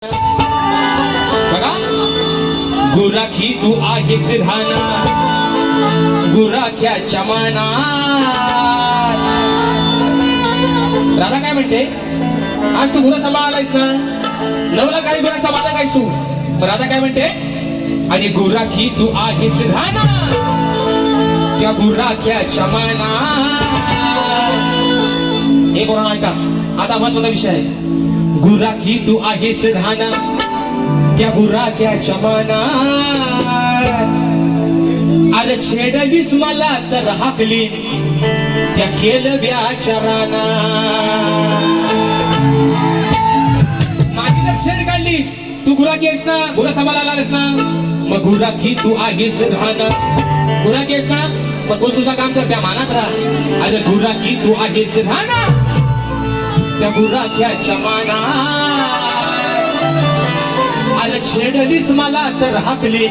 बघा, गुराखी तू आहेस राहना गुराख्याच्या मनात. राधा काय म्हणते, आज तू गुरं सांभाळायस ना, नवला काही गुरांचा मालक आहेस तू. राधा काय म्हणते, आणि गुराखी तू आहेस राहना त्या गुराख्याच्या मनात. हे कोणा ऐका, आता महत्वाचा विषय आहे. गुराखी तू आहेस राहना त्या गुराख्याच्या मनात. अरे छेडलीस मला तर हाकली त्या केलव्याच्या रानात. माझी जर छेड काढलीस, तू गुराखी आहेस ना, गुरं सांभाळायला आलास ना, मग गुराखी तू आहेस राहना. गुराखी आहेस ना, मग तुझं काम कर, त्या मानात राहा. अरे गुराखी तू आहेस राहना त्या गुराख्याच्या मनात. अरे छेडलीस मला तर हाकली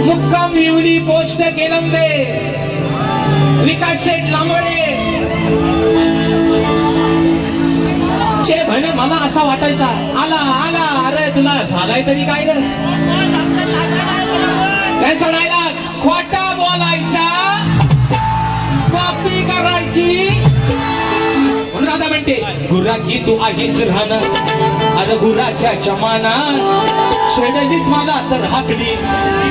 मुक्काम येवली पोस्ट केलंबे विकास शेठ लांबडे. चे म्हणे मला असा वाटायचा, आला आला, अरे तुला झालाय तरी काय ग. त्यांचा डायलॉग, खोटा बोलायचा कॉपी करायची. राधा म्हणते, गुराखी तू आहेस राहना अरे गुराख्याच्या मनात. छेडलीस मला तर हाकली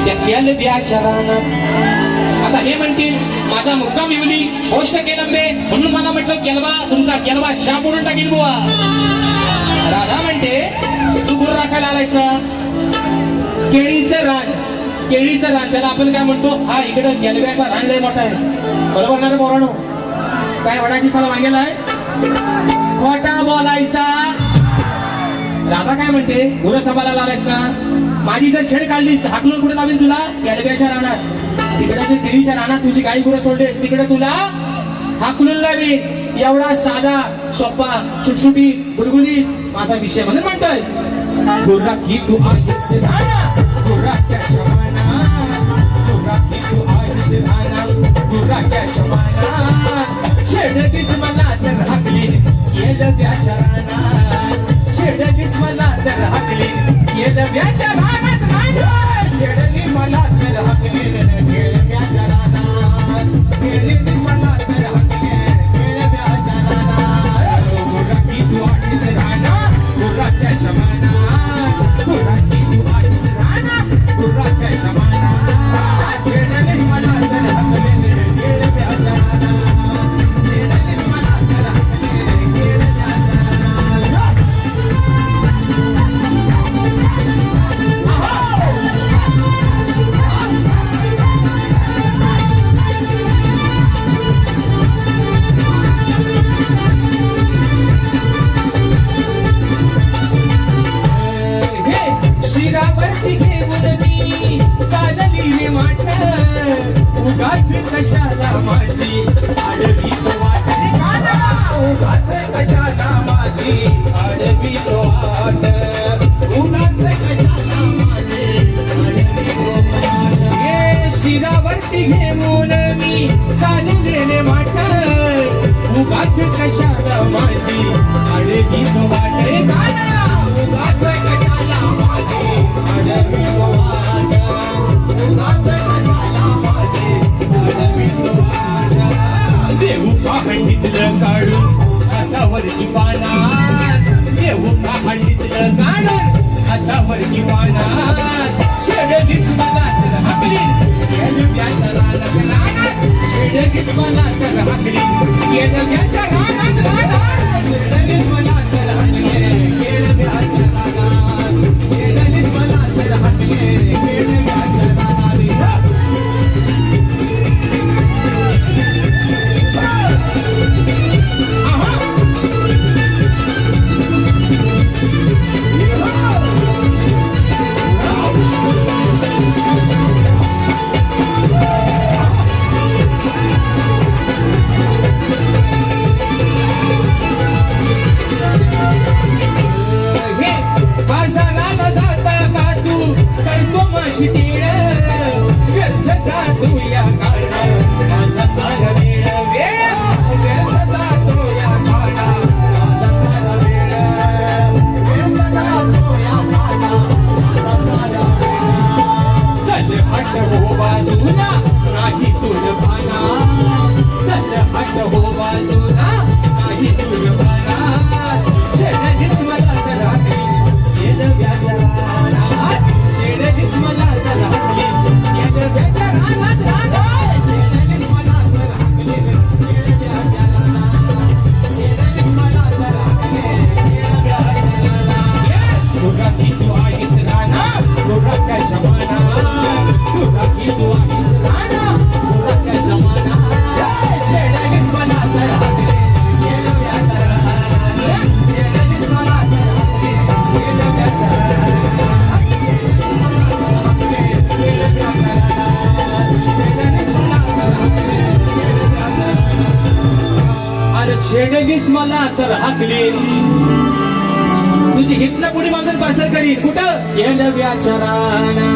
त्या केलव्याच्या रानात. आता हे म्हणतील, माझा मुक्काम येवली पोस्ट केलंबे, म्हणून मला म्हटलं केलवा, तुमचा केलवा शापून टाकील बुवा. राधा म्हणते, तू गुरु राखायला आलायस ना, केळीचं रान, केळीचं रान त्याला आपण काय म्हणतो, हा इकडं केलव्याचा रान लय मोठा आहे. बरोबर ना रे पोरांनो, काय वडाची साला मागेला आहे, खोटा बोलायचा. राधा काय म्हणते, गुरं सांभाळायला आलायस ना, माझी जर छेड काढलीस हाकलून कुठे लावीन तुला, केलव्याच्या रानात. तिकडच्या केळीच्या रानात तुझी गाई गुरं सोडलीस, तिकडे तुला हाकलून लावीन. एवढा साधा सोपा सुटसुटीत गुरगुलीत माझा विषय म्हणून म्हणतोय, गुराखी तू आहेस राहना गुराख्याच्या मनात. गुराखी तू आहेस राहना गुराख्याच्या मनात. छेडलीस मला तर हाकली केलव्याच्या रानात. छेडलीस मला तर हाकली केलव्याच्या रानात. छेडली मला तर हाकली केलव्याच्या रानात. छेडलीस मला तर हाकली केलव्याच्या रानात. गुराखी तू आहेस राहना गुराख्याच्या मनात. गुराखी तू आहेस राहना गुराख्याच्या मनात. छेडलीस मला तर हाकली केलव्याच्या रानात. शिरावरती घेऊन मी चालली रे वाट, उगाच कशाला माझी आडवी तो वाट. उगाच कशाला माझी आडवी तो वाट. उगाच कशाला माझी आडवी तो वाट. शिरावरती घेऊन मी चालली रे वाट, उगाच कशाला माझी आडवी तो वाट. उगाच कशाला माझी आडवी तो वाट. उगाच कशाला माझी आडवी तो वाट. देऊ का हंडीतलं काढून हातावरची पानात. देऊ का हंडीतलं काढून हातावरची पानात. छेडलीस मला तर हाकली केलव्याच्या रानात. छेडलीस मला तर हाकली केलव्याच्या रानात. छेडलीस मला तर हाकली केलव्याच्या रानात. छेडलीस मला तर हाकली केलव्याच्या रानात. बाजाराला जाता का तू करतो माशी टीळ, व्यर्थ जातो या काळा माझा सारा वेळ. व्यर्थ जातो या काळा माझा सारा वेळ. सोडलीस मला तर हाकली तुझी हितला पुढे मागून पासर करीन कुठं गेल्या चराना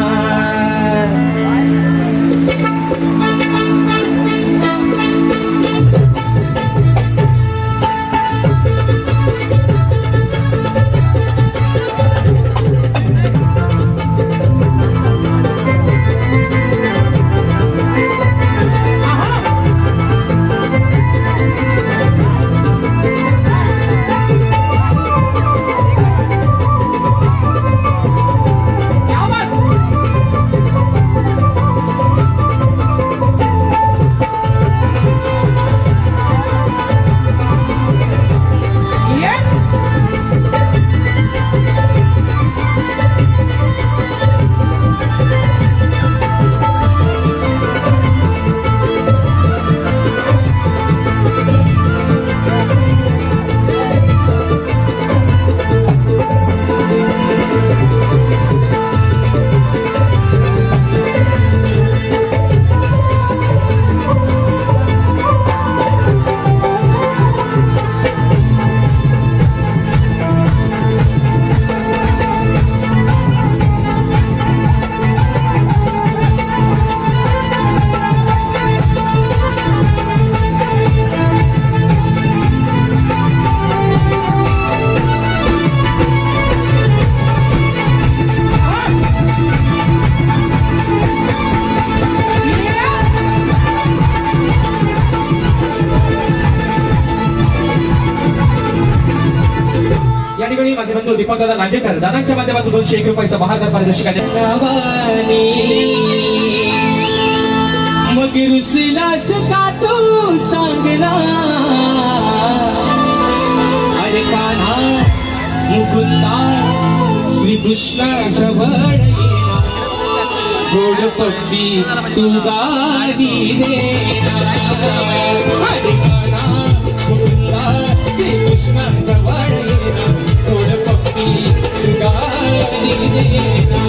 या ठिकाणी माझे बंधू दीपक दादा लांजेकर दादांच्या माध्यमातून 201 रुपयाचा बहादर पारितोषिक मग रुसलास का तू सांगना अरे कान्हा मुकुंदा श्रीकृष्ण जवळ गोड पट्टी तू गादी देना अरे कान्हा मुकुंदा श्रीकृष्ण जवळ गोड पट्टी तू गादी देना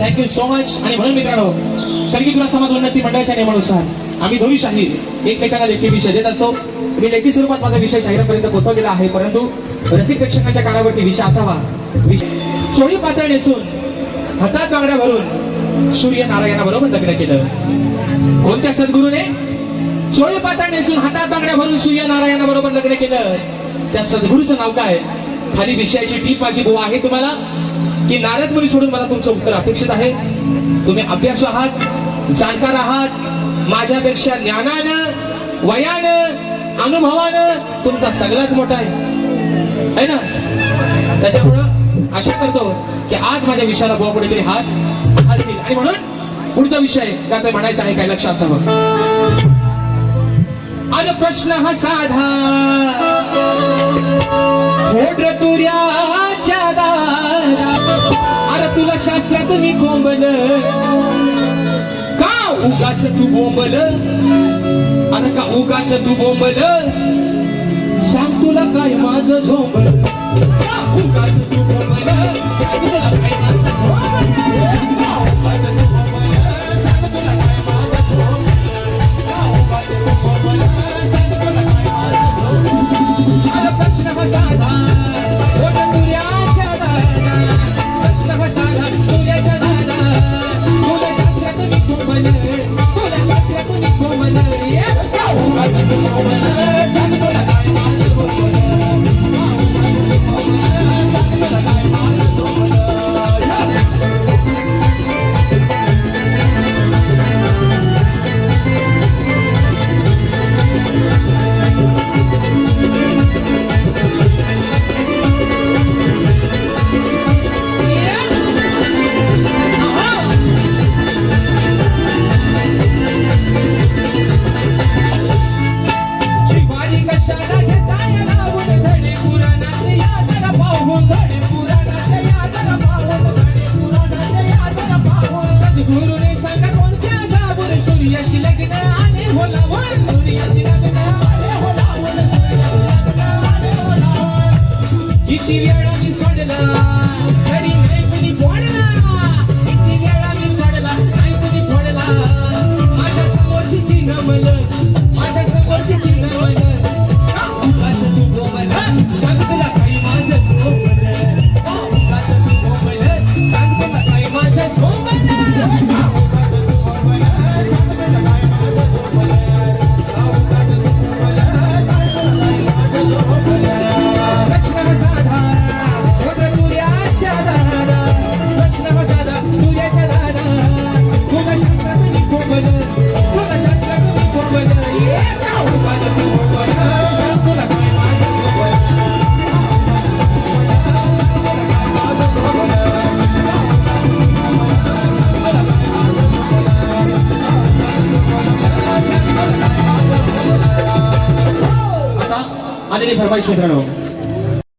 थँक्यू सो मच. आणि म्हणून मित्रांनो कलगीतुरा समाज उन्नती मंडळाच्या नियमानुसार आम्ही दोन्ही शाहीर एकमेकांना लेखी विषय देत असतो. मी लेखी स्वरूपात माझा विषय शाहिरांपर्यंत पोहोचवलेला आहे, परंतु रसिक प्रेक्षकांच्या कानावरती विषय असावा. चोळी पातळ नेसून हातात बांगड्या भरून सूर्य नारायणाबरोबर लग्न केलं. कोणत्या सद्गुरूने चोळी पातळ नेसून हातात बांगड्या भरून सूर्य नारायणाबरोबर लग्न केलं? त्या सद्गुरूचं नाव काय? खाली विषयाची टीप माझी बुवा आहे तुम्हाला की नारद मुनी सोडून मला तुमचं उत्तर अपेक्षित आहे. तुम्ही अभ्यासू आहात, जाणकार आहात, माझ्यापेक्षा ज्ञानानं वयानं अनुभवानं तुमचा सगळाच मोठा आहे ना. त्याच्यामुळं आशा करतो की आज माझ्या विषयाला बुवा कुठेतरी हात घालतील. आणि म्हणून पुढचा विषय त्यात म्हणायचा आहे काय लक्ष असावं. अरे प्रश्न हा साधा खोड तुर्याच्या दारा. अरे तुला शास्त्रात मी कोंबल का उगाच तू बोंबल. अरे का उगाच तू बोंबल सांग तुला काय माझं झोंबल. उगाच तू बोंबल सांग तुला काय माझं झोंबल. आलेली फरमाईश मित्रांनो